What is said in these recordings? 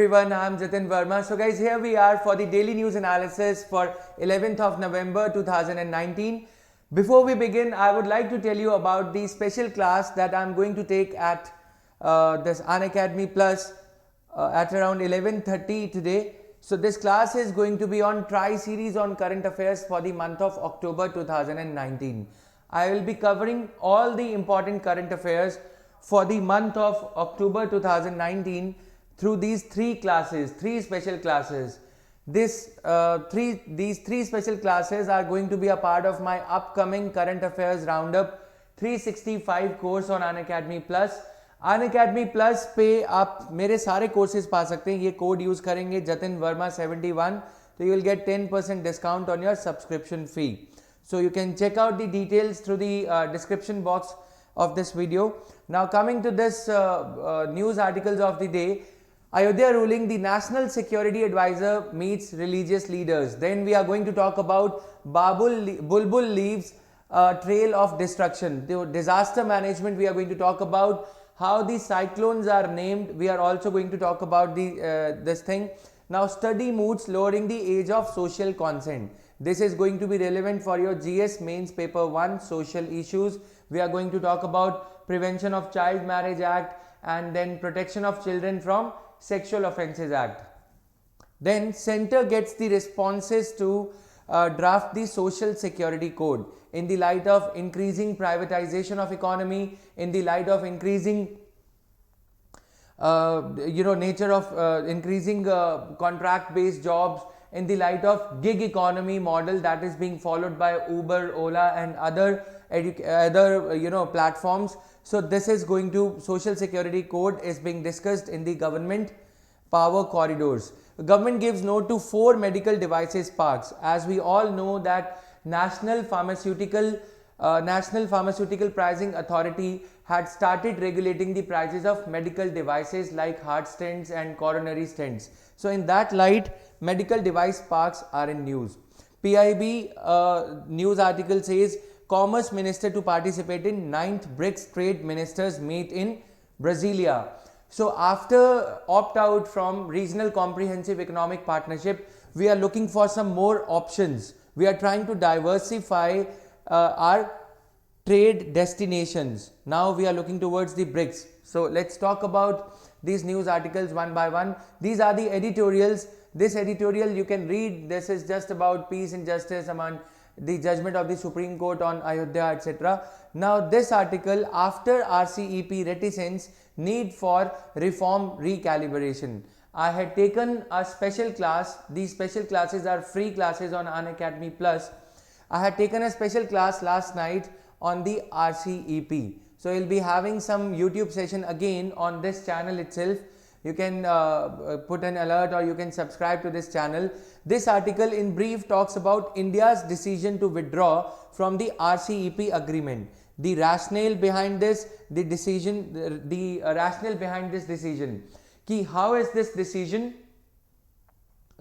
Everyone, I'm Jatin Verma. So guys, here we are for the daily news analysis for 11th of November 2019. Before we begin, I would like to tell you about the special class that I'm going to take at this Unacademy Plus at around 11:30 today. So this class is going to be on Tri-Series on Current Affairs for the month of October 2019. I will be covering all the important current affairs for the month of October 2019 through these three special classes. These three special classes are going to be a part of my upcoming current affairs roundup 365 course on Unacademy Plus. Unacademy Plus पे आप मेरे सारे courses पा सकते हैं. ये code use करेंगे Jatin Verma 71 तो you will get 10% discount on your subscription fee. So you can check out the details through the description box of this video. Now coming to this news articles of the day. Ayodhya ruling, the National Security Advisor meets religious leaders. Then we are going to talk about Bulbul leaves trail of destruction. The disaster management, we are going to talk about how the cyclones are named. We are also going to talk about this thing. Now study moods lowering the age of social consent. This is going to be relevant for your GS mains paper 1 social issues. We are going to talk about Prevention of Child Marriage Act and then Protection of Children from Sexual Offences Act. Then Centre gets the responses to draft the Social Security Code in the light of increasing privatization of economy, in the light of increasing nature of increasing contract based jobs, in the light of gig economy model that is being followed by Uber, Ola and other platforms. So this is going to Social Security Code is being discussed in the government power corridors. The government gives note to 4 medical devices parks. As we all know that National Pharmaceutical Pricing Authority had started regulating the prices of medical devices like heart stents and coronary stents. So in that light, medical device parks are in news. PIB news article says Commerce Minister to participate in 9th BRICS Trade Ministers meet in Brasilia. So after opt out from Regional Comprehensive Economic Partnership, we are looking for some more options. We are trying to diversify our trade destinations. Now we are looking towards the BRICS. So let's talk about these news articles one by one. These are the editorials. This editorial you can read. This is just about peace and justice among the judgment of the Supreme Court on Ayodhya, etc. Now this article, after RCEP reticence, need for reform recalibration. I had taken a special class. These special classes are free classes on Unacademy Plus. I had taken a special class last night on the RCEP. So we'll be having some YouTube session again on this channel itself. You can put an alert or you can subscribe to this channel. This article in brief talks about India's decision to withdraw from the RCEP agreement. The rationale behind this, the rationale behind this decision. Ki how is this decision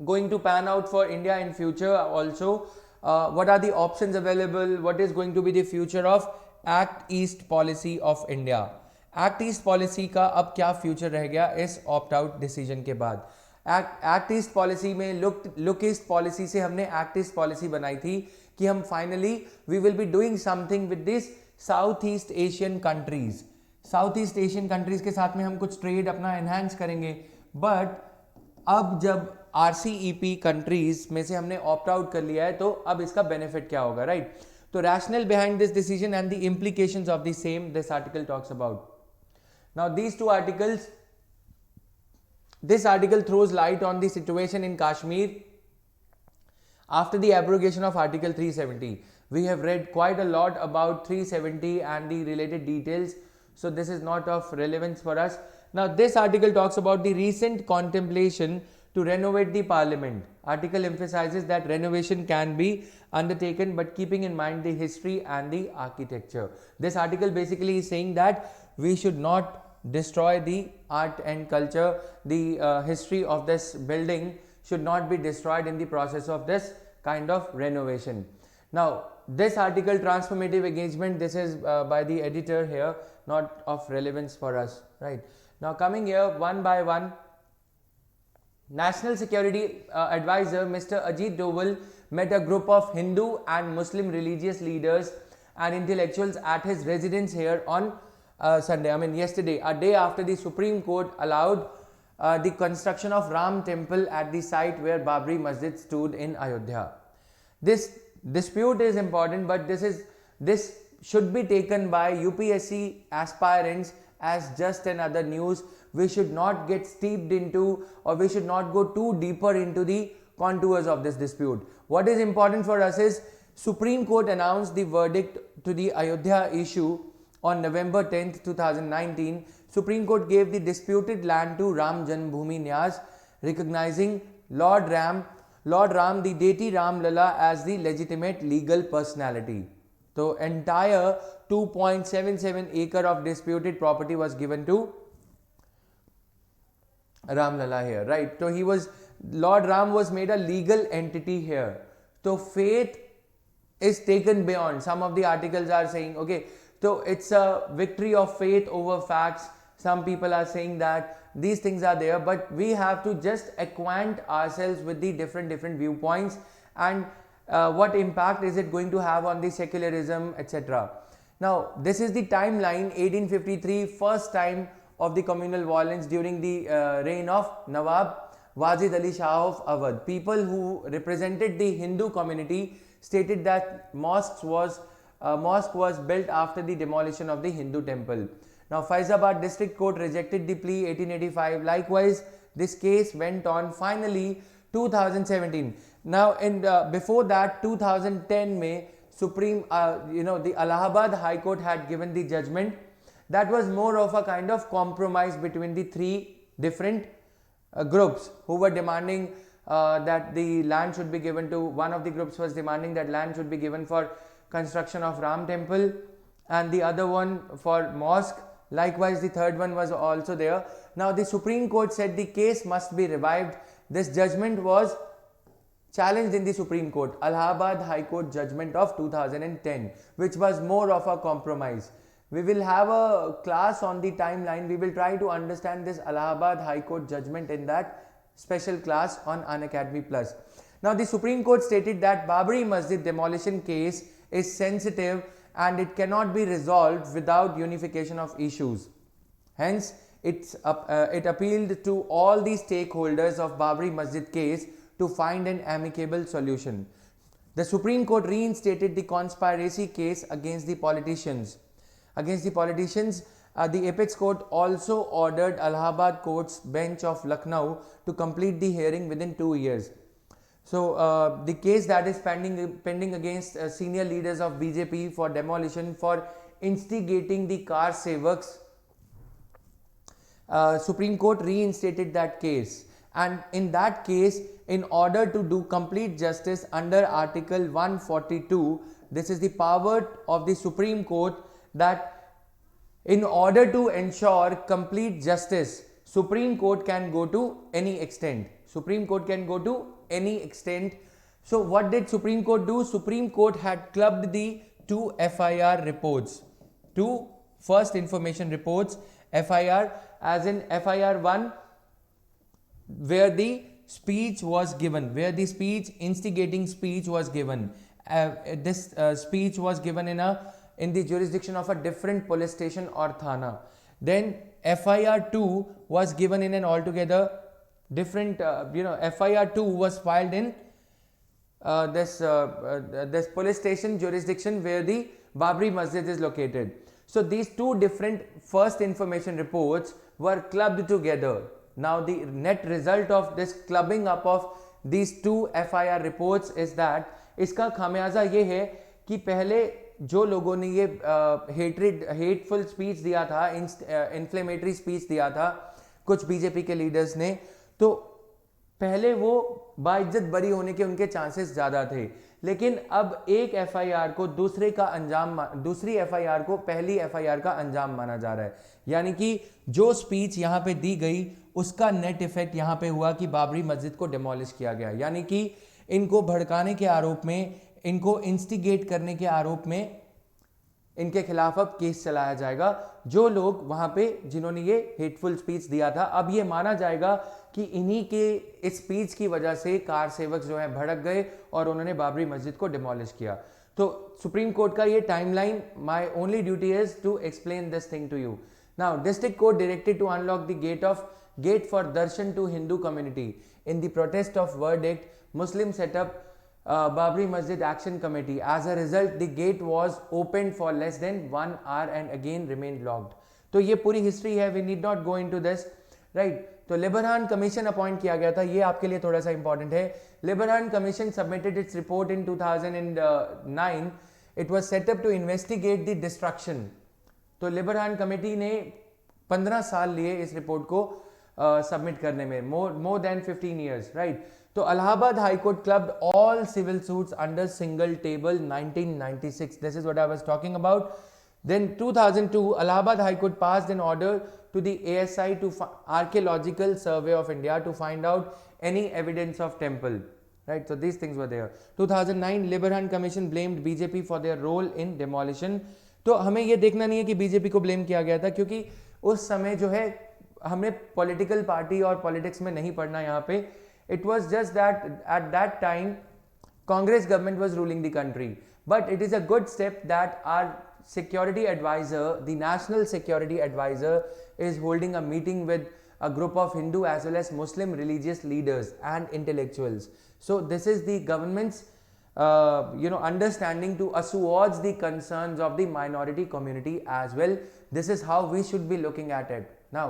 going to pan out for India in future also? What are the options available? What is going to be the future of Act East policy of India? Act east policy का अब क्या future रह गया इस opt out decision के बाद. Act east policy में look east policy से हमने एक्ट ईस्ट पॉलिसी बनाई थी कि हम finally we will be doing something with this south east Asian countries. South east Asian countries के साथ में हम कुछ ट्रेड अपना एनहांस करेंगे. बट अब जब RCEP कंट्रीज में से हमने ऑप्ट आउट कर लिया है तो अब इसका बेनिफिट क्या होगा, राइट? तो rational behind this decision and the implications of the same this article talks about. Now these two articles, this article throws light on the situation in Kashmir after the abrogation of Article 370. We have read quite a lot about 370 and the related details, so this is not of relevance for us. Now this article talks about the recent contemplation to renovate the parliament. Article emphasizes that renovation can be undertaken but keeping in mind the history and the architecture. This article basically is saying that we should not destroy the art and culture. The history of this building should not be destroyed in the process of this kind of renovation. Now this article, transformative engagement, this is by the editor here, not of relevance for us, right? Now coming here one by one, National Security Advisor Mr. Ajit Doval met a group of Hindu and Muslim religious leaders and intellectuals at his residence here on Sunday, yesterday, a day after the Supreme Court allowed the construction of Ram Temple at the site where Babri Masjid stood in Ayodhya. This dispute is important, but this should be taken by UPSC aspirants as just another news. We should not get steeped into, or we should not go too deeper into the contours of this dispute. What is important for us is Supreme Court announced the verdict to the Ayodhya issue on November 10th, 2019. Supreme Court gave the disputed land to Ram Janmabhoomi Nyas, recognizing Lord Ram, the deity Ram Lalla, as the legitimate legal personality. So entire 2.77 acre of disputed property was given to Ram Lalla here, right? So Lord Ram was made a legal entity here. So faith is taken beyond. Some of the articles are saying, okay, so it's a victory of faith over facts. Some people are saying that these things are there, but we have to just acquaint ourselves with the different viewpoints and what impact is it going to have on the secularism, etc. Now, this is the timeline. 1853, first time of the communal violence during the reign of Nawab Wajid Ali Shah of Awadh. People who represented the Hindu community stated that mosque was built after the demolition of the Hindu temple. Now, Faizabad District Court rejected the plea 1885. Likewise, this case went on finally 2017. Now, before that, 2010 May, the Allahabad High Court had given the judgment that was more of a kind of compromise between the three different groups who were demanding that the land should be given to. One of the groups was demanding that land should be given for construction of Ram Temple, and the other one for mosque. Likewise, the third one was also there. Now, the Supreme Court said the case must be revived. This judgment was challenged in the Supreme Court, Allahabad High Court judgment of 2010, which was more of a compromise. We will have a class on the timeline. We will try to understand this Allahabad High Court judgment in that special class on Unacademy Plus. Now, the Supreme Court stated that Babri Masjid demolition case is sensitive and it cannot be resolved without unification of issues. Hence, it appealed to all the stakeholders of Babri Masjid case to find an amicable solution. The Supreme Court reinstated the conspiracy case against the politicians. The Apex Court also ordered Allahabad Court's bench of Lucknow to complete the hearing within 2 years. So, the case that is pending against senior leaders of BJP for demolition for instigating the car sevaks, Supreme Court reinstated that case. And in that case, in order to do complete justice under Article 142, this is the power of the Supreme Court, that in order to ensure complete justice, Supreme Court can go to any extent. So what did Supreme Court do? Supreme Court had clubbed the two FIR reports, two first information reports, FIR as in FIR 1, where the speech was given, instigating speech was given. This speech was given in the jurisdiction of a different police station or thana. Then FIR 2 was given in an altogether different, FIR 2 was filed in this police station jurisdiction where the Babri Masjid is located. So these two different first information reports were clubbed together. Now the net result of this clubbing up of these two FIR reports is that इसका खामियाजा ये है कि पहले जो लोगों ने ये हेटफुल स्पीच दिया था, इन्फ्लेमेटरी स्पीच दिया था कुछ बीजेपी के लीडर्स ने, तो पहले वो बाइज्जत बरी होने के उनके चांसेस ज़्यादा थे. लेकिन अब एक एफआईआर को दूसरी एफआईआर को पहली एफआईआर का अंजाम माना जा रहा है. यानी कि जो स्पीच यहाँ पे दी गई उसका नेट इफेक्ट यहाँ पे हुआ कि बाबरी मस्जिद को डिमोलिश किया गया. यानी कि इनको भड़काने के आरोप में, इनको इंस्टिगेट करने के आरोप में इनके खिलाफ अब केस चलाया जाएगा. जो लोग वहां पे जिन्होंने ये हेटफुल स्पीच दिया था, अब ये माना जाएगा कि इन्हीं के इस स्पीच की वजह से कार सेवक जो है भड़क गए और उन्होंने बाबरी मस्जिद को डिमोलिश किया। तो सुप्रीम कोर्ट का ये timeline, my only duty is to explain this thing to you. Now district court directed to unlock the gate for darshan to Hindu community in the protest of verdict Muslim setup Babri Masjid Action Committee. As a result, the gate was opened for less than 1 hour and again remained locked. तो ये पूरी history है, we need not go into this, right? तो Liberhan commission appoint किया गया था, ये आपके लिए थोड़ा सा इंपॉर्टेंट है। Liberhan commission submitted its report in 2009. It was set up to investigate the destruction. तो लिबरहान कमेटी ने 15 साल लिए इस रिपोर्ट को सबमिट करने में, मोर देन 15 years, राइट? तो Allahabad High Court clubbed all civil suits under single table 1996. This is what I was talking about. Then 2002, Allahabad High Court passed an order to the ASI to Archaeological Survey of India to find out any evidence of temple. Right, so these things were there. 2009, Librhan Commission blamed BJP for their role in demolition. तो हमें ये देखना नहीं है कि BJP को blame किया गया था, क्योंकि उस समय जो है हमें पॉलिटिकल पार्टी और पॉलिटिक्स में नहीं पढ़ना यहाँ पे। It was just that at that time Congress government was ruling the country, but it is a good step that our security advisor, the national security advisor, is holding a meeting with a group of Hindu as well as Muslim religious leaders and intellectuals. So this is the government's understanding to assuage the concerns of the minority community as well. This is how we should be looking at it. Now,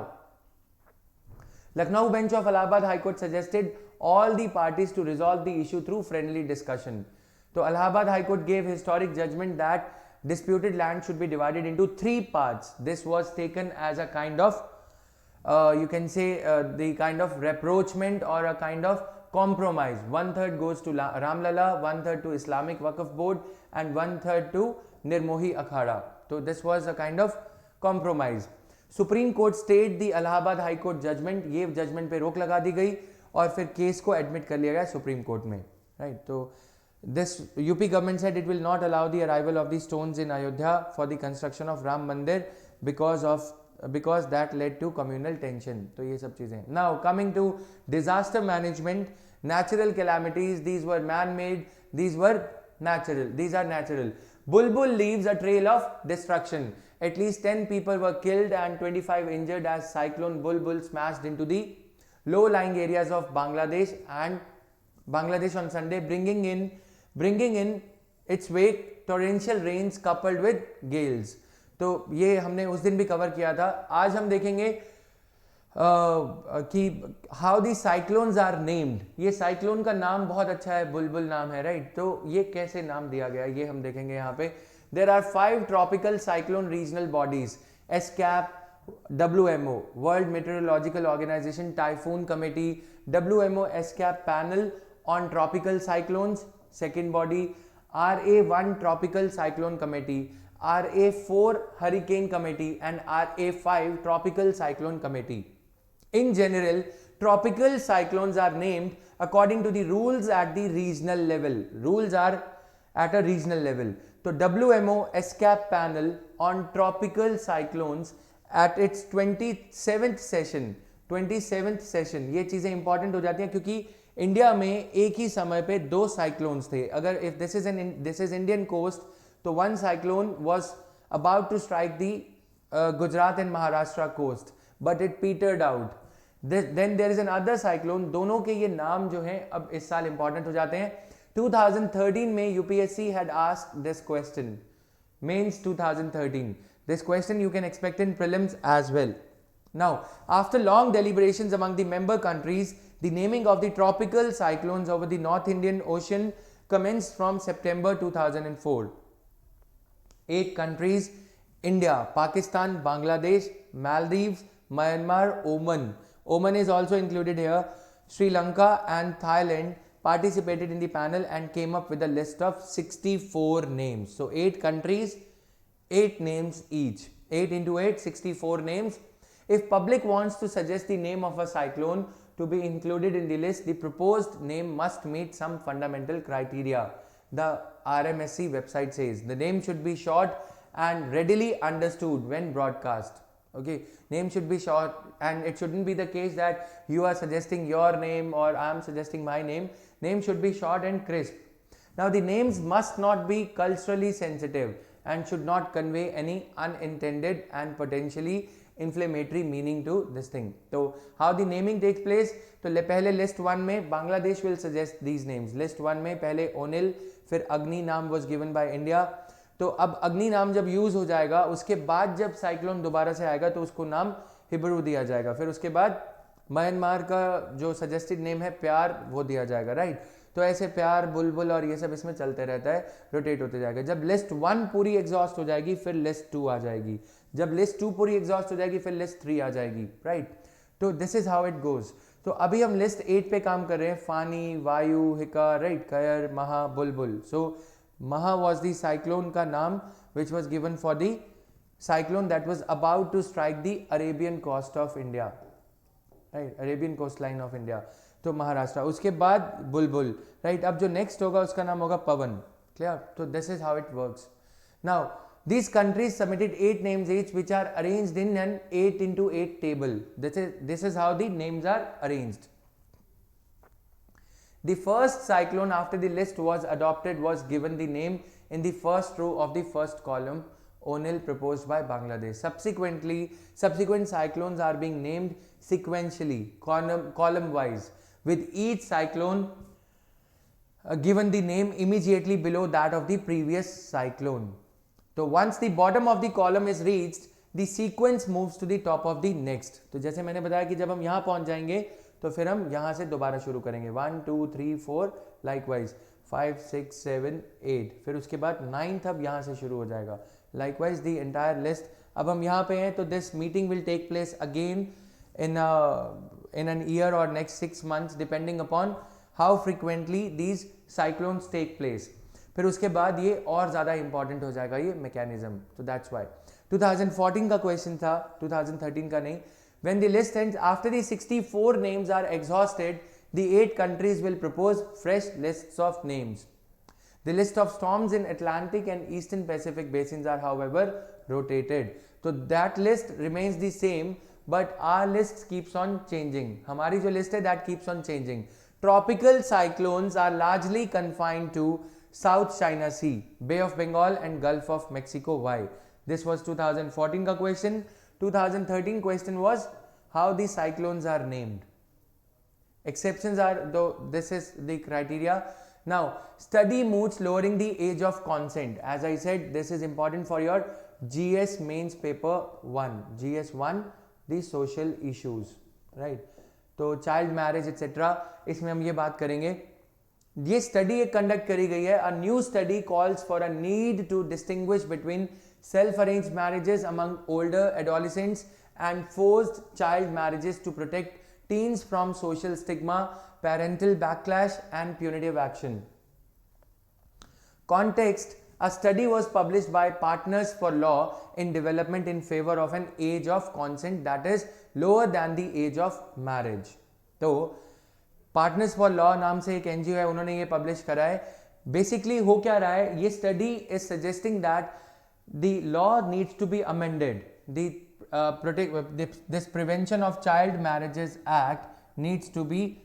Lucknow bench of Allahabad High Court suggested all the parties to resolve the issue through friendly discussion. So Allahabad High Court gave historic judgment that disputed land should be divided into 3 parts. This was taken as a kind of, you can say, the kind of rapprochement or a kind of compromise. 1/3 goes to Ramlala, 1/3 to Islamic Waqf Board, and 1/3 to Nirmohi Akhada. So this was a kind of compromise. Supreme Court stayed the Allahabad High Court judgement, ये judgement पे रोक लगा दी गई और फिर case को admit कर लिया गया सुप्रीम कोर्ट में, राइट? तो this UP government said it will not allow the arrival of the stones in Ayodhya for the construction of Ram Mandir because that led to communal tension. तो ये सब चीजें। Now coming to disaster management, natural calamities, these were man-made, these are natural. Bulbul leaves a trail of destruction. At least 10 people were killed and 25 injured as Cyclone Bulbul smashed into the low-lying areas of Bangladesh on Sunday, bringing in its wake torrential rains coupled with gales. तो ये हमने उस दिन भी cover किया था। आज हम देखेंगे कि how the cyclones are named. ये साइक्लोन का नाम बहुत अच्छा है, बुलबुल नाम है, राइट? तो ये कैसे नाम दिया गया ये हम देखेंगे यहाँ पे। There are 5 tropical cyclone regional bodies, ESCAP, WMO world meteorological organisation typhoon committee, WMO ESCAP panel on tropical cyclones second body, RA1 tropical cyclone committee, RA4 hurricane committee and RA5 tropical cyclone committee. In general, tropical cyclones are named according to the rules at the regional level. Rules are at a regional level. So WMO ESCAP panel on tropical cyclones at its 27th session, ये चीजें important हो जाती हैं क्योंकि India में एक ही समय पे 2 साइक्लोन्स थे। अगर if this is Indian coast, तो one cyclone was about to strike the Gujarat and Maharashtra coast, but it petered out. Then there is another cyclone. दोनों के ये नाम जो हैं अब इस साल important हो जाते हैं। 2013 में UPSC had asked this question, mains 2013. This question you can expect in prelims as well. Now, after long deliberations among the member countries, the naming of the tropical cyclones over the North Indian Ocean commenced from September 2004. 8 countries: India, Pakistan, Bangladesh, Maldives, Myanmar, Oman. Oman is also included here. Sri Lanka and Thailand participated in the panel and came up with a list of 64 names. So 8 countries, 8 names each. 8 into 8, 64 names. If public wants to suggest the name of a cyclone to be included in the list, the proposed name must meet some fundamental criteria. The RMSC website says the name should be short and readily understood when broadcast. Okay, name should be short, and it shouldn't be the case that you are suggesting your name or I am suggesting my name. Name should be short and crisp. Now the names must not be culturally sensitive and should not convey any unintended and potentially inflammatory meaning to this thing. So how the naming takes place, तो पहले list 1 में Bangladesh will suggest these names. list 1 में पहले Onil, फिर Agni नाम was given by India. तो अब अग्नि नाम जब यूज हो जाएगा, उसके बाद जब साइक्लोन दोबारा से आएगा तो उसको नाम हिब्रू दिया जाएगा. फिर उसके बाद म्यांमार का जो सजेस्टेड नेम है प्यार, वो दिया जाएगा, राइट. तो ऐसे प्यार, बुलबुल और ये सब इसमें चलते रहता है, रोटेट होते जाएगा. जब लिस्ट 1 पूरी एग्जॉस्ट हो जाएगी फिर लिस्ट 2 आ जाएगी. जब लिस्ट 2 पूरी एग्जॉस्ट हो जाएगी फिर लिस्ट 3 आ जाएगी, राइट. तो this is how it goes. तो अभी हम लिस्ट 8 पे काम कर रहे हैं. फानी, वायु, हिका, राइट, कयर, महा, बुलबुल. सो Maha was the cyclone का नाम which was given for the cyclone that was about to strike the Arabian coast of India, right, Arabian coastline of India. तो महाराष्ट्र. उसके बाद बुलबुल, राइट. अब जो नेक्स्ट होगा उसका नाम होगा पवन. क्लियर. तो this is how it works. Now these countries submitted 8 names each which are arranged in an 8 into 8 table. This is how the names are arranged. The first cyclone after the list was adopted was given the name in the first row of the first column, Onil, proposed by Bangladesh. Subsequent cyclones are being named sequentially, column wise, with each cyclone given the name immediately below that of the previous cyclone. So once the bottom of the column is reached, the sequence moves to the top of the next. तो जैसे मैंने बताया कि जब हम यहाँ पहुँच जाएंगे तो फिर हम यहाँ से दोबारा शुरू करेंगे. 1 2 3 4 लाइकवाइज 5 6 7 8. फिर उसके बाद 9th अब यहाँ से शुरू हो जाएगा. Likewise the entire list. अब हम यहाँ पे हैं तो this meeting will take place again in an year और next 6 months depending upon how frequently these cyclones take place. फिर उसके बाद ये और ज़्यादा इंपॉर्टेंट हो जाएगा ये मैकेनिज्म. तो दैट्स वाई 2014 का क्वेश्चन था, 2013 का नहीं. When the list ends, after the 64 names are exhausted, the 8 countries will propose fresh lists of names. The list of storms in Atlantic and Eastern Pacific basins are, however, rotated. So that list remains the same, but our list keeps on changing. हमारी जो list है that keeps on changing. Tropical cyclones are largely confined to South China Sea, Bay of Bengal and Gulf of Mexico. Why? This was 2014 का question. 2013 question was how the cyclones are named. Exceptions are, though this is the criteria. Now study moods lowering the age of consent. As I said, this is important for your GS mains paper 1, GS1, the social issues, right. तो child marriage etc. इसमें हम ये बात करेंगे. ये study एक conduct करी गई है. A new study calls for a need to distinguish between self-arranged marriages among older adolescents and forced child marriages to protect teens from social stigma, parental backlash and punitive action. Context: a study was published by Partners for Law in Development in favor of an age of consent that is lower than the age of marriage. तो Partners for Law नाम से एक NGO है, उन्होंने ये publish करा है. Basically हो क्या रहा है, ये study is suggesting that the law needs to be amended. This Prevention of Child Marriages Act needs to be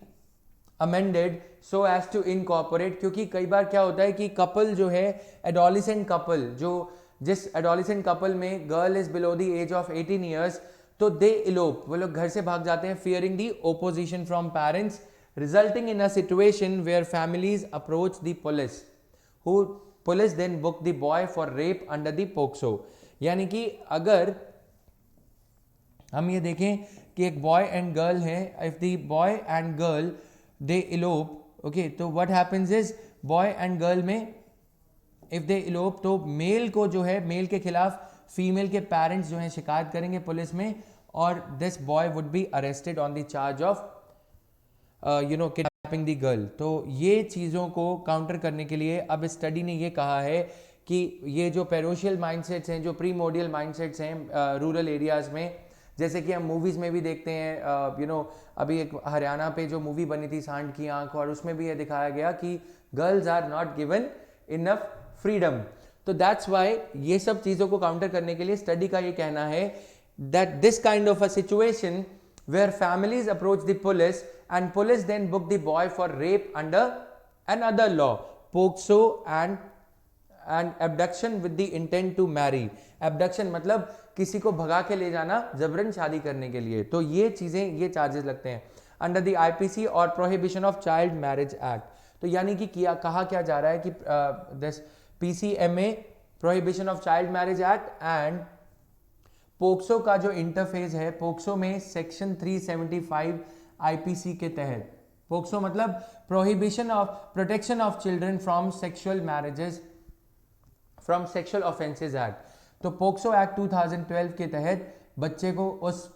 amended so as to incorporate. क्योंकि कई बार क्या होता है कि कपल जो है, एडोलिसेंट कपल, जो जिस एडोलिसेंट कपल में girl is below the age of 18 years, तो दे इलोप, वो लोग घर से भाग जाते हैं fearing the opposition from parents, resulting in a situation where families approach the police, who police then book the boy for rape under the POCSO. यानी कि अगर हम ये देखें कि एक बॉय एंड गर्ल है, if the boy and girl they elope, okay, तो what happens is boy and girl में इफ दे इलोप तो मेल को जो है, मेल के खिलाफ फीमेल के पेरेंट्स जो हैं शिकायत करेंगे पुलिस में, और this boy would be arrested on the charge of kidnapping the girl. तो ये चीज़ों को काउंटर करने के लिए अब स्टडी ने ये कहा है कि ये जो पेरोशियल माइंडसेट्स हैं, जो प्रीमोडियल माइंडसेट्स हैं रूरल एरियाज़ में, जैसे कि हम मूवीज़ में भी देखते हैं, अभी एक हरियाणा पे जो मूवी बनी थी सांड की आंख, और उसमें भी ये दिखाया गया कि girls are not given enough freedom. तो दैट्स वाई ये सब चीज़ों को काउंटर करने के लिए स्टडी का ये कहना है that this kind of a situation where families approach the police and police then book the boy for rape under another law, POCSO and abduction with the intent to marry. Abduction मतलब किसी को भगा के ले जाना जबरन शादी करने के लिए, तो ये चीजें, ये चार्जेस लगते हैं अंडर द आईपीसी और prohibition of child marriage act. तो यानी कि कहा क्या जा रहा है कि this PCMA, prohibition of child marriage act and POCSO का जो इंटरफेस है, पोक्सो में सेक्शन 375 आईपीसी के तहत, पोक्सो मतलब prohibition of protection of children from sexual marriages from sexual offences act. तो पोक्सो एक्ट 2012 के तहत बच्चे को, उस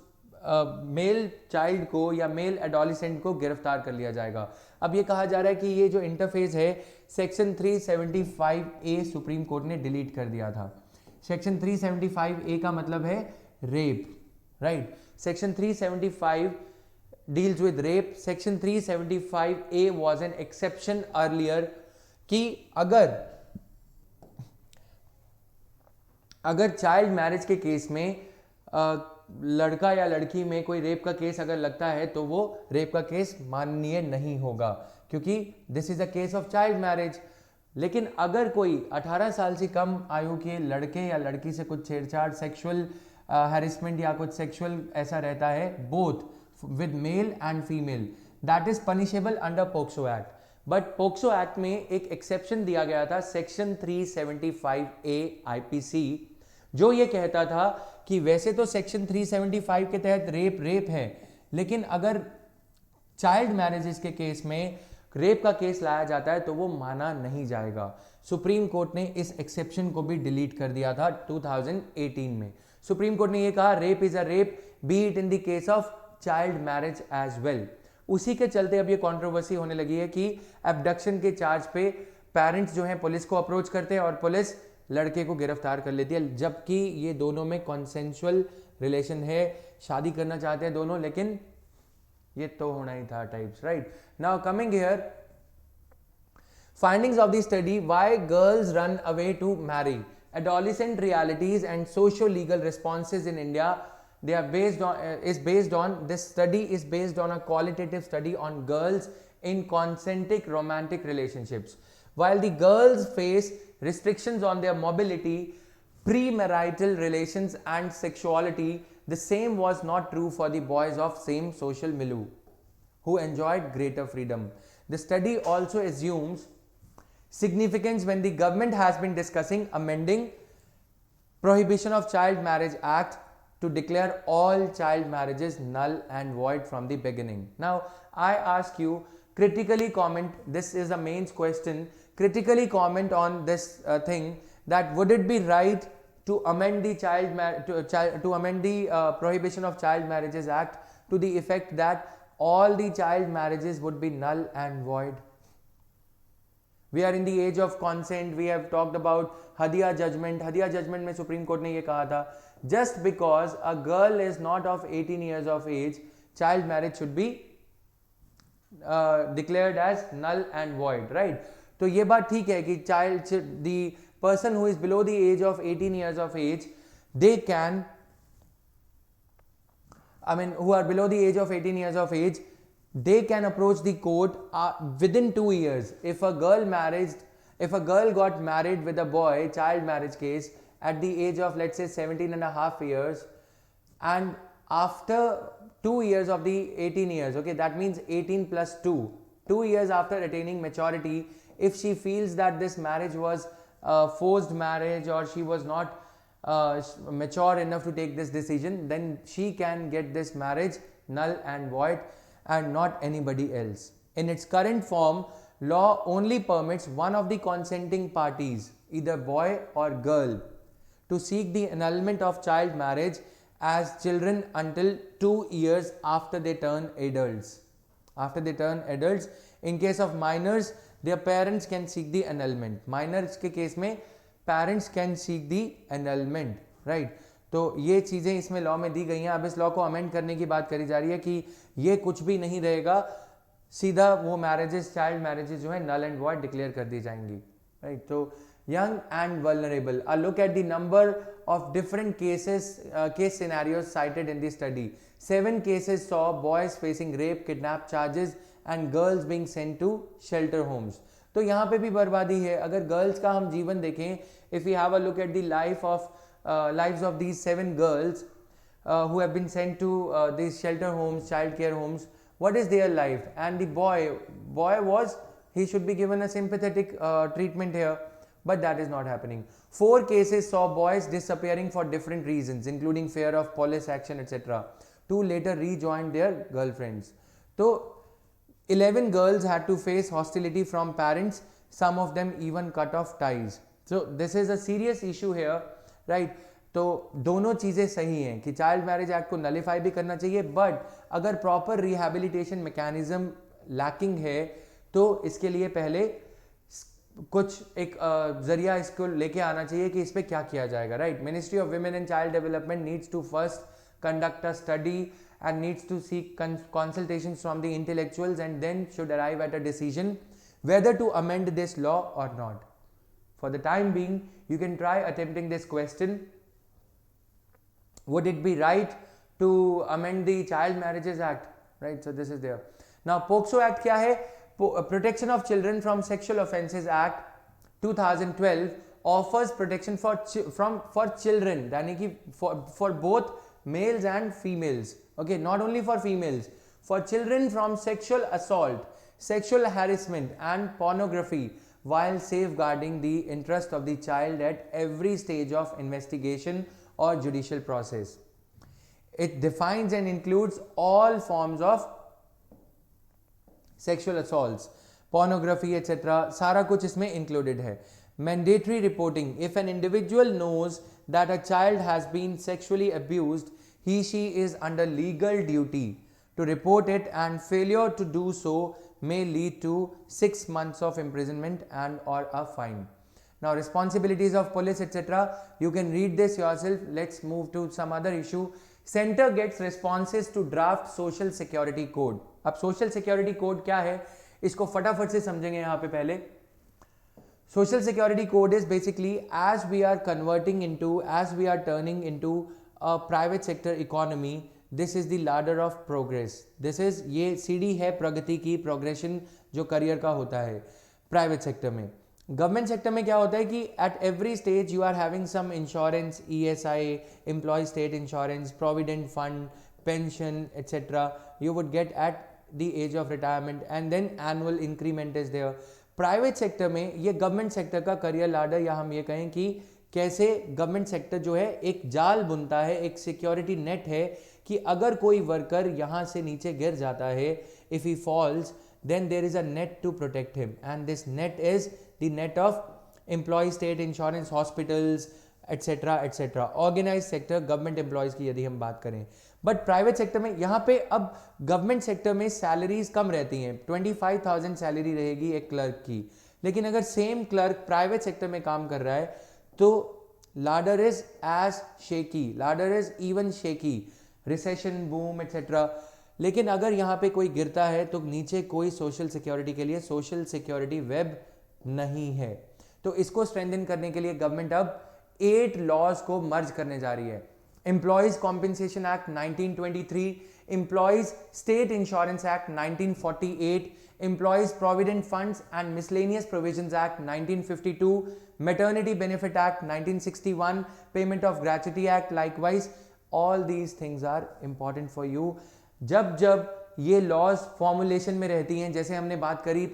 मेल चाइल्ड को या मेल एडोलिसेंट को गिरफ्तार कर लिया जाएगा. अब ये कहा जा रहा है कि ये जो इंटरफेस है सेक्शन 375A सुप्रीम कोर्ट ने डिलीट कर दिया था. सेक्शन 375A का मतलब है rape, right. Section 375 deals with rape. Section 375A was an exception earlier कि अगर चाइल्ड मैरिज के केस में लड़का या लड़की में कोई रेप का केस अगर लगता है तो वो रेप का केस माननीय नहीं होगा, क्योंकि this is a case of child marriage. लेकिन अगर कोई 18 साल से कम आयु के लड़के या लड़की से कुछ छेड़छाड़, सेक्सुअल हैरेसमेंट या कुछ सेक्सुअल ऐसा रहता है, both with male and female, that is punishable under POCSO act. But POCSO act में एक एक्सेप्शन दिया गया था, सेक्शन 375A आईपीसी, जो ये कहता था कि वैसे तो सेक्शन 375 के तहत रेप है, लेकिन अगर चाइल्ड मैरिजेस के केस में रेप का केस लाया जाता है तो वो माना नहीं जाएगा. सुप्रीम कोर्ट ने इस एक्सेप्शन को भी डिलीट कर दिया था 2018 में. सुप्रीम कोर्ट ने ये कहा rape is a rape, be it in the case of child marriage as well. उसी के चलते अब ये कंट्रोवर्सी होने लगी है कि एब्डक्शन के चार्ज पे पेरेंट्स जो हैं पुलिस को अप्रोच करते हैं और पुलिस लड़के को गिरफ्तार कर लेती है, जबकि ये दोनों में कॉन्सेंशुअल रिलेशन है, शादी करना चाहते हैं दोनों, लेकिन ये तो होना ही था types, right. Now coming here, findings of the study, why girls run away to marry, adolescent realities and socio-legal responses in India. They are this study is based on a qualitative study on girls in consenting romantic relationships. While the girls face restrictions on their mobility, premarital relations and sexuality, the same was not true for the boys of same social milieu, who enjoyed greater freedom. The study also assumes significance when the government has been discussing amending Prohibition of Child Marriage Act to declare all child marriages null and void from the beginning. Now I ask you, critically comment, this is a mains question, critically comment on this thing, that would it be right to amend the Prohibition of Child Marriages Act to the effect that all the child marriages would be null and void? We are in the age of consent. We have talked about Hadiya judgment. Hadiya judgment में Supreme Court ने ये कहा था, just because a girl is not of 18 years of age, child marriage should be declared as null and void, right? तो ये बात ठीक है कि the person who is below the age of 18 years of age, they can, who are below the age of 18 years of age, they can approach the court within 2 years. If a girl got married with a boy, child marriage case, at the age of, let's say, 17 and a half years, and after 2 years of the 18 years, okay, that means 18 plus 2 years after attaining maturity, if she feels that this marriage was forced marriage, or she was not mature enough to take this decision, then she can get this marriage null and void, and not anybody else. In its current form, law only permits one of the consenting parties, either boy or girl, to seek the annulment of child marriage as children until 2 years after they turn adults. After they turn adults, in case of minors, their parents can seek the annulment. Minors के case में parents can seek the annulment, right? तो ये चीज़ें इसमें law में दी गई हैं. अब इस लॉ को अमेंड करने की बात करी जा रही है कि ये कुछ भी नहीं रहेगा, सीधा वो मैरिजेस, चाइल्ड मैरिजेस जो है नल एंड वॉइड डिक्लेयर कर दी जाएंगी, राइट? तो young and vulnerable. A look at the number of different case scenarios cited in the study. 7 cases saw boys facing rape, kidnap charges and girls being sent to shelter homes. तो यहाँ पे भी बर्बादी है. अगर girls का हम जीवन देखें, if we have a look at the lives of these 7 girls who have been sent to these shelter homes, child care homes, what is their life? And the boy was, he should be given a sympathetic treatment here, but that is not happening. 4 cases saw boys disappearing for different reasons, including fear of police action, etc. 2 later rejoined their girlfriends. So 11 girls had to face hostility from parents, some of them even cut off ties. So this is a serious issue here, right? तो दोनों चीज़ें सही हैं कि child marriage act को nullify भी करना चाहिए, बट अगर प्रॉपर रिहैबिलिटेशन मैकेनिज्म लैकिंग है तो इसके लिए पहले कुछ एक जरिया इसको लेके आना चाहिए कि इस पे क्या किया जाएगा, right? Ministry of women and child development needs to first conduct a study and needs to seek consultations from the intellectuals and then should arrive at a decision whether to amend this law or not. For the time being, you can try attempting this question. Would it be right to amend the Child Marriages Act? Right, so this is there. Now, POCSO Act क्या है? Protection of Children from Sexual Offences Act 2012 offers protection for children, यानी कि for both males and females. Okay, not only for females, for children from sexual assault, sexual harassment and pornography, while safeguarding the interest of the child at every stage of investigation or judicial process. It defines and includes all forms of sexual assaults, pornography, etc. सारा कुछ इसमें included है. Mandatory reporting. If an individual knows that a child has been sexually abused, she is under legal duty to report it, and failure to do so may lead to 6 months of imprisonment and or a fine. Now, responsibilities of police, etc. You can read this yourself. Let's move to some other issue. Center gets responses to draft social security code. अब social security code क्या है, इसको फटाफट से समझेंगे यहाँ पे पहले. Social security code is basically as we are turning into a private sector economy, this is the ladder of progress. This is ये सीढ़ी है प्रगति की, progression जो career का होता है private sector में. Government sector में क्या होता है कि at every stage you are having some insurance, ESI, employee state insurance, provident fund, pension, etc. you would get at the age of retirement, and then annual increment is there. Private sector में ये government sector का career लाडर, या हम ये कहें कि कैसे government sector जो है एक जाल बुनता है, एक सिक्योरिटी नेट है कि अगर कोई वर्कर यहाँ से नीचे गिर जाता है, if he falls, then there is a net to protect him, and this net is the net of employ state insurance, hospitals, etcetera etcetera. Organise sector government employees की यदि हम बात करें, बट प्राइवेट सेक्टर में यहाँ पे अब government sector में सैलरीज कम रहती हैं. 25,000 सैलरी रहेगी एक क्लर्क की, लेकिन अगर सेम क्लर्क प्राइवेट सेक्टर में काम कर रहा है तो ladder is as shaky, ladder is even shaky, recession, boom, etcetera. लेकिन अगर यहाँ पे कोई गिरता है तो नीचे कोई सोशल सिक्योरिटी के लिए सोशल सिक्योरिटी वेब नहीं है. तो इसको स्ट्रेंथन करने के लिए गवर्नमेंट अब 8 लॉज को मर्ज करने जा रही है. Employees Compensation Act 1923, Employees State Insurance Act 1948, Employees Provident Funds and Miscellaneous Provisions Act 1952, Maternity Benefit Act 1961, Payment of Gratuity Act likewise. All these things are important for you. जब ये laws formulation में रहती हैं, जैसे हमने बात करी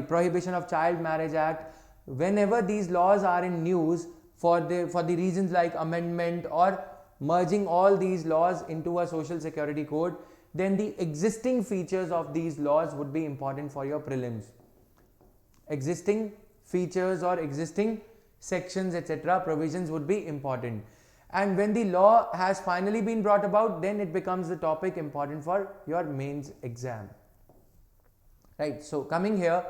Prohibition of Child Marriage Act, whenever these laws are in news, for the reasons like amendment or merging all these laws into a social security code, then the existing features of these laws would be important for your prelims. Existing features or existing sections, etc., provisions would be important. And when the law has finally been brought about, then it becomes the topic important for your mains exam. Right, so coming here,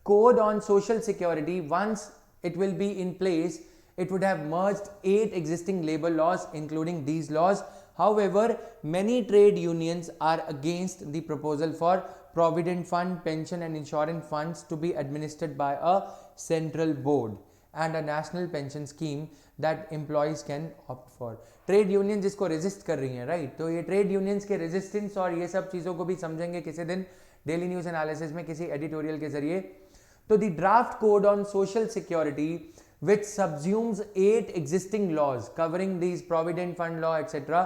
code on social security, once it will be in place, it would have merged 8 existing labor laws, including these laws. However, many trade unions are against the proposal for provident fund, pension and insurance funds to be administered by a central board and a national pension scheme that employees can opt for. Trade union जिसको resist कर रही हैं, right? तो ये trade unions के resistance और ये सब चीज़ों को भी समझेंगे किसी दिन डेली न्यूज़ एनालिसिस में किसी एडिटोरियल के जरिए. तो the draft code on social security which subsumes 8 existing laws covering these provident fund law etc.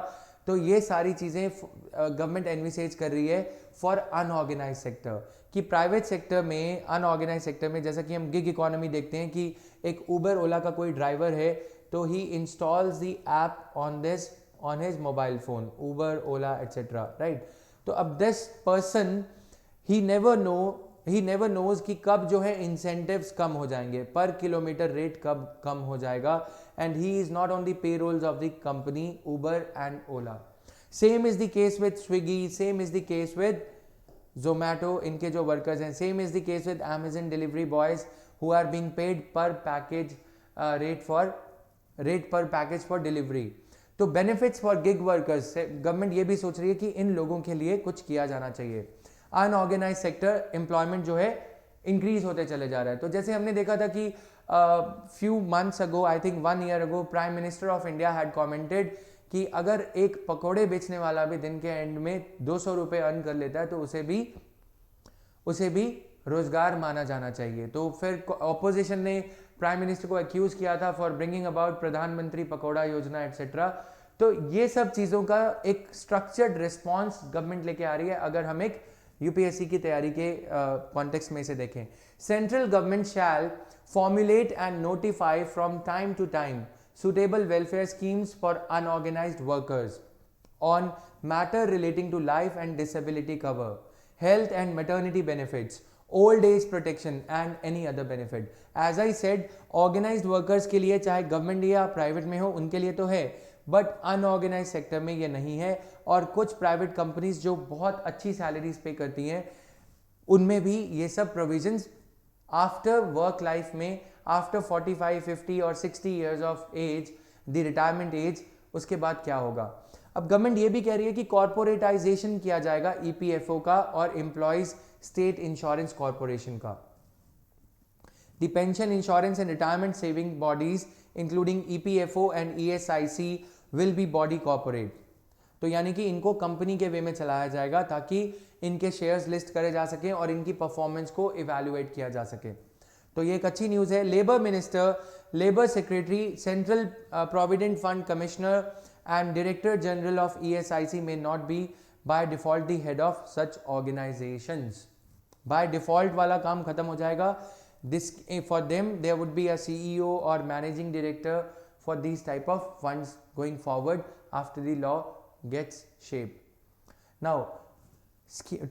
तो ये सारी चीज़ें गवर्नमेंट एनविसेज कर रही है फॉर अनऑर्गेनाइज सेक्टर, कि प्राइवेट सेक्टर में, अनऑर्गेनाइज सेक्टर में, जैसा कि हम गिग इकोनॉमी देखते हैं कि एक उबर ओला का कोई ड्राइवर है तो he installs the app on his mobile phone, Uber Ola etcetera, right? तो अब this person he never knows कि कब जो है इंसेंटिव्स कम हो जाएंगे, पर किलोमीटर रेट कब कम हो जाएगा, and he is not on the payrolls of the company Uber and Ola. Same is the case with Swiggy, same is the case with Zomato, इनके जो वर्कर्स हैं. Same is the case with Amazon delivery boys who are being paid पर package rate पर package for delivery. तो benefits for gig workers, government ये भी सोच रही है कि इन लोगों के लिए कुछ किया जाना चाहिए. अनऑर्गेनाइज सेक्टर एम्प्लॉयमेंट जो है इंक्रीज होते चले जा रहा है. तो जैसे हमने देखा था कि few months ago, I think 1 year ago, prime minister of India had commented कि अगर एक पकोड़े बेचने वाला भी दिन के एंड में 200 रुपये अर्न कर लेता है तो उसे भी रोजगार माना जाना चाहिए. तो फिर ऑपोजिशन ने प्राइम मिनिस्टर को एक्यूज किया था फॉर ब्रिंगिंग अबाउट प्रधानमंत्री पकौड़ा योजना एट्सेट्रा. तो ये सब चीज़ों का एक स्ट्रक्चर्ड रिस्पॉन्स गवर्नमेंट लेके आ रही है. अगर हम एक यूपीएससी की तैयारी के कॉन्टेक्स्ट में से देखें, central government shall formulate and notify from time to time suitable welfare schemes for unorganized workers on matter relating to life and disability cover, health and maternity benefits, old age protection and any other benefit. As I said, organized workers के लिए चाहे government या private में हो उनके लिए तो है, बट अनऑर्गेनाइज सेक्टर में ये नहीं है. और कुछ प्राइवेट कंपनीज जो बहुत अच्छी सैलरीज पे करती हैं उनमें भी ये सब प्रोविजंस आफ्टर वर्क लाइफ में, आफ्टर 45, 50 और 60 years of age, the retirement age, उसके बाद क्या होगा. अब गवर्नमेंट ये भी कह रही है कि कॉर्पोरेटाइजेशन किया जाएगा ईपीएफओ का और एम्प्लॉयज स्टेट इंश्योरेंस कॉर्पोरेशन का. The pension insurance and retirement saving bodies including EPFO and ESIC will be body corporate. तो यानी कि इनको कंपनी के वे में चलाया जाएगा ताकि इनके शेयर्स लिस्ट करे जा सकें और इनकी परफॉर्मेंस को इवैल्यूएट किया जा सके. तो ये एक अच्छी न्यूज़ है. Labour minister, labour secretary, central provident fund commissioner and director general of ESIC may not be by default the head of such organisations. By default वाला काम खत्म हो जाएगा. This for them there would be a CEO और managing director for these type of funds going forward after the law gets shape. Now,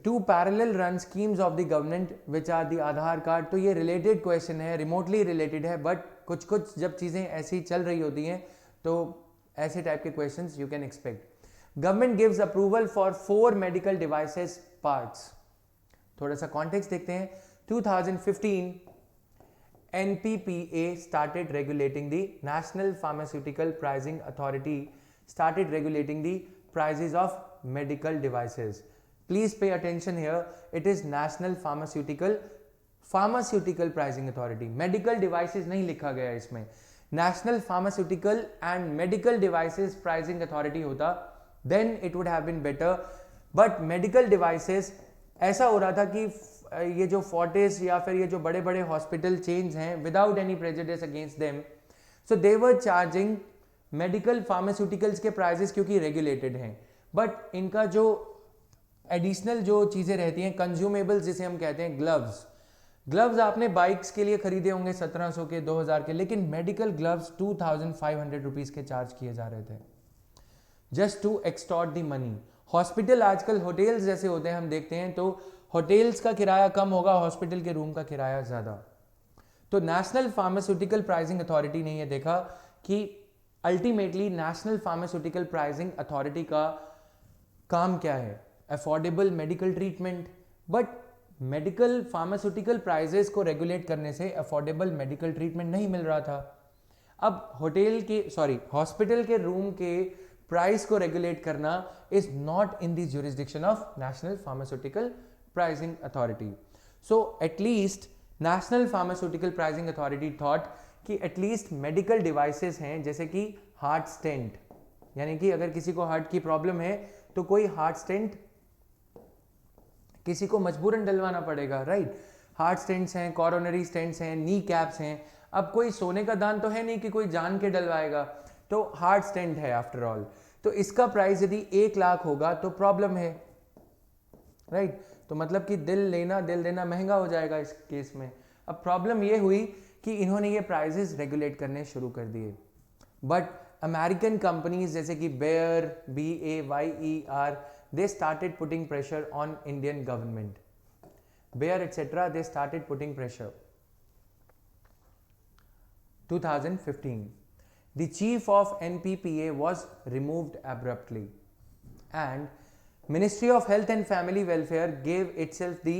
two parallel run schemes of the government which are the Aadhaar card. तो ये related question है, remotely related है, but कुछ जब चीज़ें ऐसी चल रही होती हैं तो ऐसे टाइप के questions you can expect. Government gives approval for 4 medical devices parts. थोड़ा सा context देखते हैं. 2015 NPPA started regulating the National Pharmaceutical Pricing Authority started regulating the prices of medical devices. Please pay attention here. It is National Pharmaceutical Pricing Authority. Medical devices नहीं लिखा गया है इसमें. National Pharmaceutical and Medical Devices Pricing Authority होता, then it would have been better. But medical devices ऐसा हो रहा था कि ये जो फोर्टिस या फिर ये जो बड़े बड़े हॉस्पिटल चेन्स हैं, without any prejudice against them, so they were charging medical pharmaceuticals के प्राइजेस क्योंकि रेगुलेटेड हैं, बट इनका जो एडिशनल जो चीज़ें रहती हैं, कंज्यूमेबल्स जिसे हम कहते हैं, ग्लव्स आपने बाइक्स के लिए खरीदे होंगे 1700 के, 2000 के, लेकिन मेडिकल ग्लव्स 2500 रुपीज़ के चार्ज किए जा रहे थे just to extort the money. Hospital आजकल होटल्स जैसे होते हैं, हम देखते हैं तो होटल्स का किराया कम होगा, हॉस्पिटल के रूम का किराया ज़्यादा. तो नेशनल फार्मास्यूटिकल प्राइसिंग अथॉरिटी ने यह देखा कि ultimately national pharmaceutical pricing authority का काम क्या है, affordable medical treatment. But medical pharmaceutical prices को रेगुलेट करने से अफोर्डेबल मेडिकल ट्रीटमेंट नहीं मिल रहा था. अब हॉस्पिटल के रूम के प्राइस को रेगुलेट करना is not in the jurisdiction of national pharmaceutical Pricing Authority. So at least National Pharmaceutical Pricing Authority thought कि एटलीस्ट मेडिकल डिवाइसेस हैं जैसे कि हार्ट स्टेंट, यानी कि अगर किसी को हार्ट की प्रॉब्लम है तो कोई हार्ट स्टेंट किसी को मजबूरन डलवाना पड़ेगा, राइट। हार्ट स्टेंट्स हैं, कोरोनरी स्टेंट्स हैं, नी कैप्स हैं। अब कोई सोने का दान तो है नहीं कि कोई जान के डलवाएगा, तो हार्ट स्टेंट है आफ्टर ऑल। तो इसका प्राइस यदि 1 लाख होगा तो प्रॉब्लम है, राइट। तो मतलब कि दिल देना महंगा हो जाएगा इस केस में। अब प्रॉब्लम ये हुई कि इन्होंने ये प्राइजेस रेगुलेट करने शुरू कर दिए, बट अमेरिकन कंपनीज जैसे कि bear, BAYER, they started putting pressure on Indian government. Bayer etc. they started putting pressure. 2015, the chief of NPPA was removed abruptly, and Ministry of Health and Family Welfare gave itself the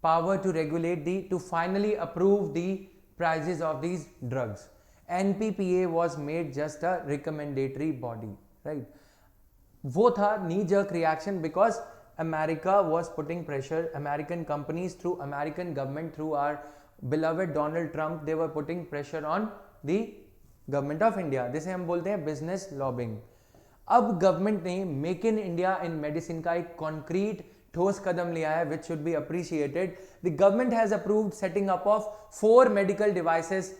power to regulate to finally approve the prices of these drugs. NPPA was made just a recommendatory body, right? वो था knee jerk reaction because America was putting pressure, American companies through American government through our beloved Donald Trump, they were putting pressure on the government of India, जिसे हम बोलते हैं business lobbying. अब government ने make in India in medicine का एक concrete ठोस कदम लिया है which should be appreciated. The government has approved setting up of 4 medical devices,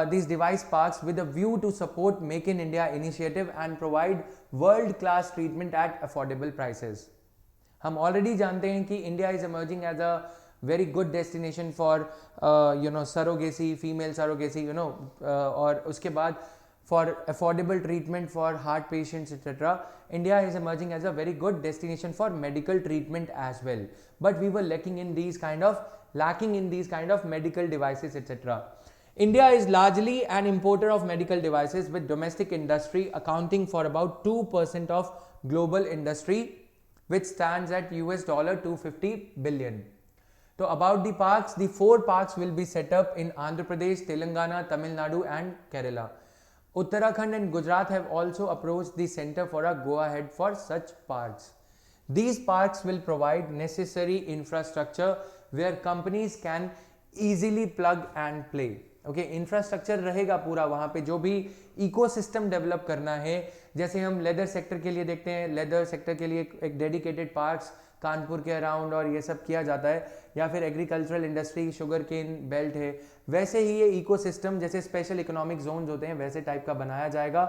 these device parks with a view to support Make in India initiative and provide world class treatment at affordable prices. हम already जानते हैं कि India is emerging as a very good destination for surrogacy, female surrogacy, और उसके बाद for affordable treatment for heart patients etc. India is emerging as a very good destination for medical treatment as well, but we were lacking in these kind of medical devices etc. India is largely an importer of medical devices, with domestic industry accounting for about 2% of global industry, which stands at $250 billion. So about the parks, the 4 parks will be set up in Andhra Pradesh, Telangana, Tamil Nadu and Kerala. Uttarakhand and Gujarat have also approached the center for a go-ahead for such parks. These parks will provide necessary infrastructure where companies can easily plug and play. Okay, infrastructure रहेगा पूरा वहाँ पे, जो भी ecosystem develop करना है, जैसे हम लेदर सेक्टर के लिए देखते हैं, लेदर सेक्टर के लिए एक डेडिकेटेड पार्क्स कानपुर के अराउंड और ये सब किया जाता है, या फिर agricultural industry, sugar cane belt है, वैसे ही ये इकोसिस्टम जैसे स्पेशल इकोनॉमिक जोन्स होते हैं वैसे टाइप का बनाया जाएगा,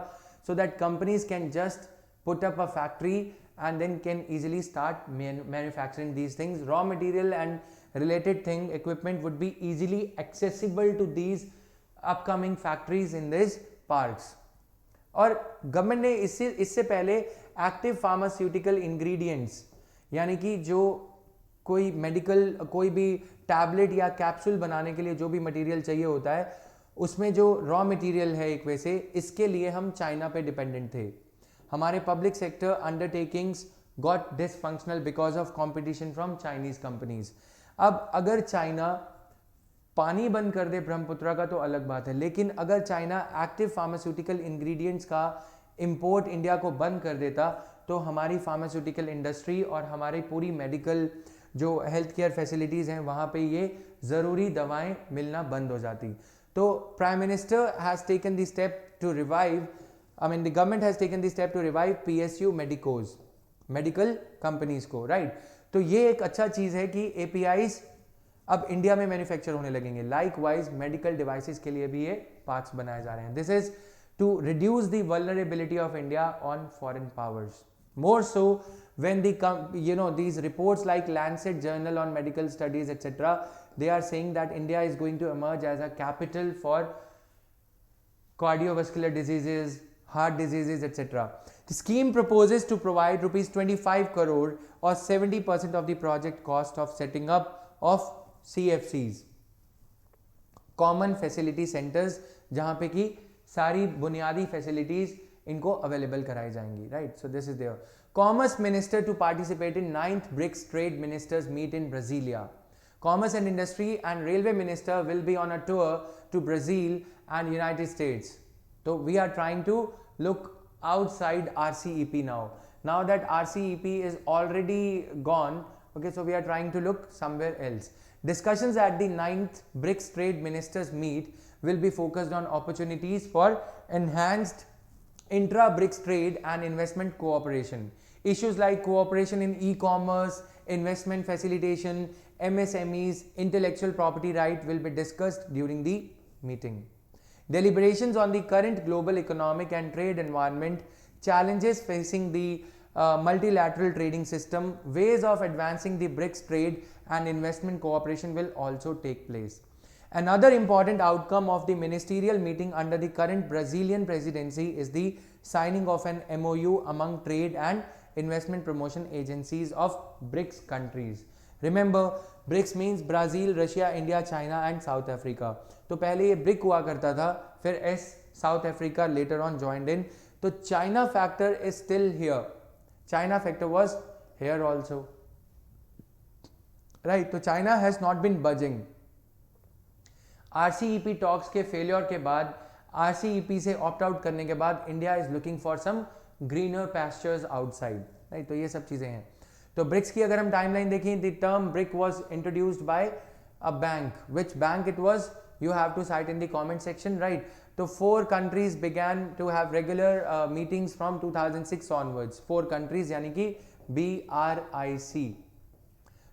so that companies can just put up a factory and then can easily start manufacturing these things. Raw material and related equipment would be easily accessible to these upcoming factories in these parks. और government ने इससे पहले active pharmaceutical ingredients, यानी कि जो कोई medical कोई भी टैबलेट या कैप्सूल बनाने के लिए जो भी मटेरियल चाहिए होता है, उसमें जो रॉ मटेरियल है एक वैसे, इसके लिए हम चाइना पे डिपेंडेंट थे. हमारे public sector undertakings got dysfunctional because of competition from Chinese companies. अब अगर चाइना पानी बंद कर दे ब्रह्मपुत्रा का तो अलग बात है, लेकिन अगर चाइना एक्टिव फार्मास्यूटिकल इंग्रेडिएंट्स का इंपोर्ट इंडिया को बंद कर देता तो हमारी फार्मास्यूटिकल इंडस्ट्री और हमारी पूरी मेडिकल जो हेल्थ केयर फैसिलिटीज़ हैं वहाँ पे ये ज़रूरी दवाएं मिलना बंद हो जाती. तो prime minister has taken the step to revive, the government has taken the step to revive PSU medicos, medical companies को, राइट. तो ये एक अच्छा चीज़ है कि APIs अब इंडिया में मैन्युफैक्चर होने लगेंगे. लाइकवाइज मेडिकल डिवाइसेस के लिए भी ये पार्क्स बनाए जा रहे हैं. This is to reduce the vulnerability of India on foreign powers. More so when these reports like Lancet Journal on Medical Studies etc., they are saying that India is going to emerge as a capital for cardiovascular diseases, heart diseases etc. The scheme proposes to provide rupees 25 crore or 70% of the project cost of setting up of CFCs, Common Facility Centers, जहाँ पे कि सारी बुनियादी facilities इनको available कराई जाएंगी, right. So this is there. Commerce minister to participate in 9th BRICS trade ministers meet in Brasilia. Commerce and Industry and Railway Minister will be on a tour to Brazil and United States. So we are trying to look outside RCEP now. Now that RCEP is already gone, Okay, so we are trying to look somewhere else. Discussions at the 9th BRICS Trade Ministers Meet will be focused on opportunities for enhanced intra-BRICS trade and investment cooperation. Issues like cooperation in e-commerce, investment facilitation, MSMEs, intellectual property right will be discussed during the meeting. Deliberations on the current global economic and trade environment, challenges facing the multilateral trading system, ways of advancing the BRICS trade and investment cooperation will also take place. Another important outcome of the ministerial meeting under the current Brazilian presidency is the signing of an MOU among trade and investment promotion agencies of BRICS countries. Remember, BRICS means Brazil, Russia, India, China and South Africa. तो पहले ये BRIC हुआ करता था, फिर South Africa later on joined in. तो China factor is still here. China factor was here also. Right, so China has not been budging. RCEP talks के failure के बाद, RCEP से opt out करने के बाद, India is looking for some greener pastures outside. Right, तो ये सब चीजें हैं. तो BRICS की अगर हम timeline देखें, the term BRIC was introduced by a bank. Which bank it was? You have to cite in the comment section, right? So 4 countries began to have regular meetings from 2006 onwards. 4 countries यानी कि BRIC.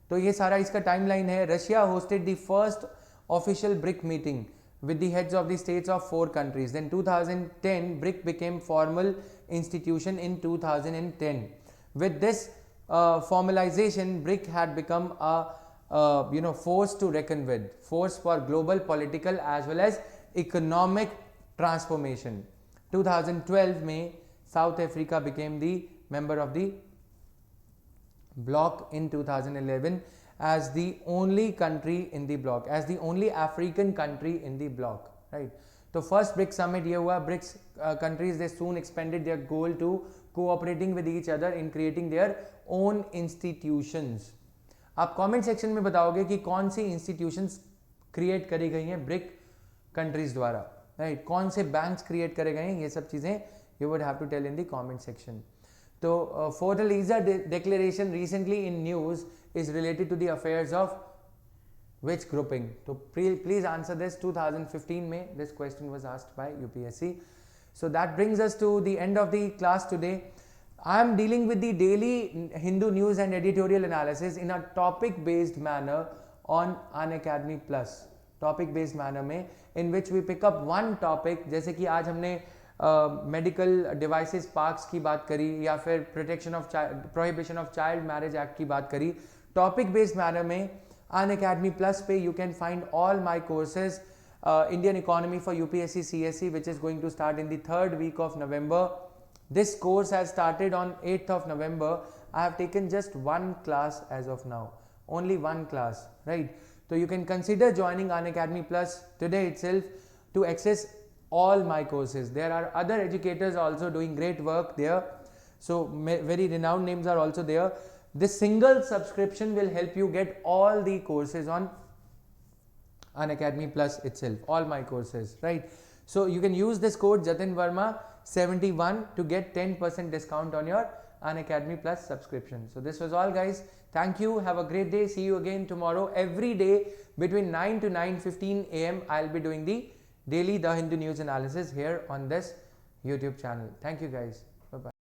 तो ये सारा इसका timeline है. Russia hosted the first official BRIC meeting with the heads of the states of 4 countries. Then 2010, BRIC became formal institution in 2010. With this formalization, BRIC had become a force to reckon with, force for global political as well as economic transformation. 2012 में South Africa became the member of the bloc in 2011 as the only country in the bloc, as the only African country in the bloc, right? So first BRICS summit ये हुआ. BRICS countries they soon expanded their goal to cooperating with each other in creating their own institutions. आप comment section में बताओगे कि कौन सी institutions create करी गई हैं ब्रिक कंट्रीज द्वारा, राइट? कौन से बैंक्स क्रिएट करे गए हैं, ये सब चीज़ें you would have to tell in the comment section. तो Fortaleza declaration recently in news is related to the affairs of which grouping? तो प्लीज आंसर दिस. 2015 में this question was asked by UPSC. So that brings us to the end of the class today. I am dealing with the daily Hindu news and editorial analysis in a topic based manner on Unacademy Plus. Topic based manner में in which we pick up one topic. जैसे कि आज हमने medical devices parks की बात करी या फिर prohibition of child marriage act की बात करी. टॉपिक बेस्ड मैनर में Unacademy Plus पे you can find all my courses. Indian economy for UPSC CSE, which is going to start in the 3rd week of November. This course has started on 8th of November. I have taken just one class as of now, only one class, right? So you can consider joining Unacademy Plus today itself to access all my courses. There are other educators also doing great work there, so very renowned names are also there. This single subscription will help you get all the courses on Unacademy Plus itself, all my courses, right? So you can use this code Jatin Verma 71 to get 10% discount on your Unacademy Plus subscription. So this was all, guys. Thank you. Have a great day. See you again tomorrow. Every day between 9 to 9:15 AM, I'll be doing the daily The Hindu News analysis here on this YouTube channel. Thank you, guys. Bye-bye.